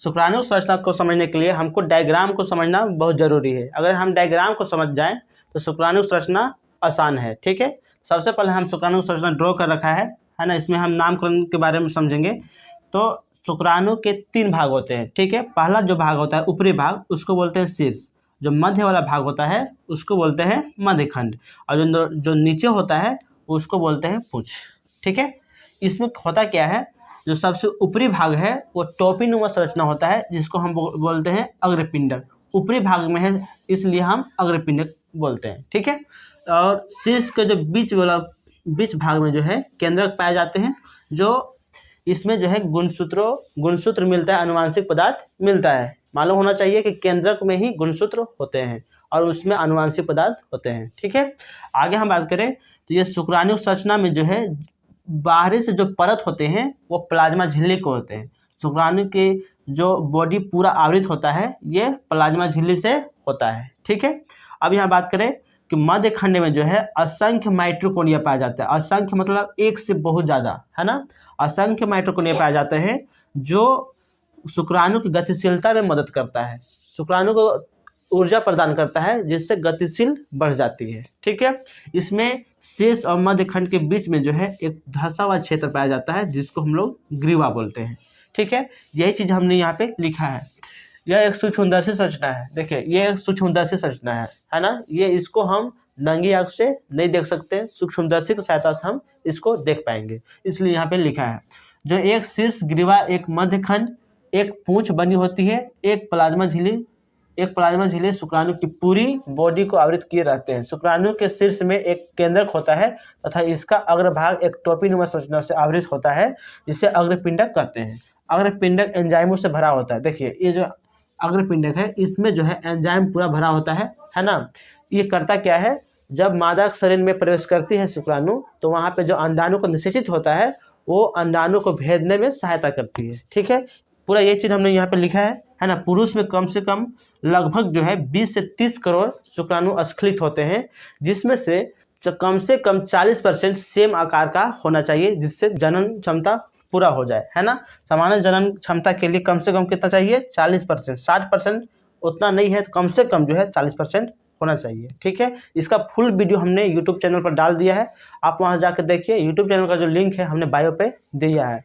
शुक्राणु संरचना को समझने के लिए हमको डायग्राम को समझना बहुत ज़रूरी है। अगर हम डायग्राम को समझ जाएं तो शुक्राणु संरचना आसान है। ठीक है, सबसे पहले हम शुक्राणु संरचना ड्रॉ कर रखा है ना। इसमें हम नामकरण के बारे में समझेंगे। तो शुक्राणु के 3 भाग होते हैं। ठीक है, पहला जो भाग होता है ऊपरी भाग, उसको बोलते हैं शीर्ष। जो मध्य वाला भाग होता है उसको बोलते हैं मध्यखंड, और जो नीचे होता है उसको बोलते हैं पुच्छ। ठीक है, इसमें होता क्या है, जो सबसे ऊपरी भाग है वो टोपीनुमा संरचना होता है, जिसको हम बोलते हैं अग्रपिंडक। ऊपरी भाग में है इसलिए हम अग्रपिंडक बोलते हैं। ठीक है, और शीर्ष के जो बीच भाग में जो है केंद्रक पाए जाते हैं, जो इसमें जो है गुणसूत्र मिलता है, अनुवांशिक पदार्थ मिलता है। मालूम होना चाहिए कि केंद्रक में ही गुणसूत्र होते हैं और उसमें अनुवांशिक पदार्थ होते हैं। ठीक है, आगे हम बात करें तो ये शुक्राणु संरचना में जो है बाहरी से जो परत होते हैं वो प्लाज्मा झिल्ली को होते हैं। शुक्राणु के जो बॉडी पूरा आवृत होता है ये प्लाज्मा झिल्ली से होता है। ठीक है, अब यहाँ बात करें कि मध्य खंड में जो है असंख्य माइटोकॉन्ड्रिया पाया जाता है। असंख्य मतलब एक से बहुत ज़्यादा, है ना। असंख्य माइटोकॉन्ड्रिया पाया जाते हैं जो शुक्राणु की गतिशीलता में मदद करता है, शुक्राणु को ऊर्जा प्रदान करता है जिससे गतिशील बढ़ जाती है। ठीक है, इसमें शेष और मध्य खंड के बीच में जो है एक धंसा हुआ क्षेत्र पाया जाता है जिसको हम लोग ग्रीवा बोलते हैं। ठीक है, यही चीज़ हमने यहाँ पे लिखा है। यह एक सूक्ष्मदर्शी संरचना है। देखिए ये एक सूक्ष्मदर्शी संरचना है ना। ये इसको हम नंगी आँख से नहीं देख सकते, सूक्ष्मदर्शी की सहायता से हम इसको देख पाएंगे, इसलिए यहाँ पे लिखा है। जो एक शीर्ष ग्रीवा, एक मध्य खंड, एक पूंछ बनी होती है, एक प्लाज्मा झिल्ली शुक्राणु की पूरी बॉडी को आवृत किए रहते हैं। शुक्राणु के शीर्ष में एक केंद्रक होता है तथा इसका अग्रभाग एक टोपीनुमा संरचना से आवृत होता है, जिसे अग्रपिंडक कहते हैं। अग्रपिंडक एंजाइमों से भरा होता है। देखिए ये जो अग्रपिंडक है इसमें जो है एंजाइम पूरा भरा होता है ना। ये करता क्या है, जब मादा शरीर में प्रवेश करती है शुक्राणु तो वहाँ पे जो अंडाणु को निषेचित होता है वो अंडाणु को भेदने में सहायता करती है। ठीक है, पूरा ये चीज़ हमने यहाँ पे लिखा है ना। पुरुष में कम से कम लगभग जो है 20 से 30 करोड़ शुक्राणु स्खलित होते हैं, जिसमें से कम 40% सेम आकार का होना चाहिए, जिससे जनन क्षमता पूरा हो जाए, है ना। सामान्य जनन क्षमता के लिए कम से कम कितना चाहिए, 40%। 60% उतना नहीं है तो कम से कम जो है 40% होना चाहिए। ठीक है, इसका फुल वीडियो हमने YouTube चैनल पर डाल दिया है, आप वहां जाकर देखिए। YouTube चैनल का जो लिंक है हमने बायो पे दिया है।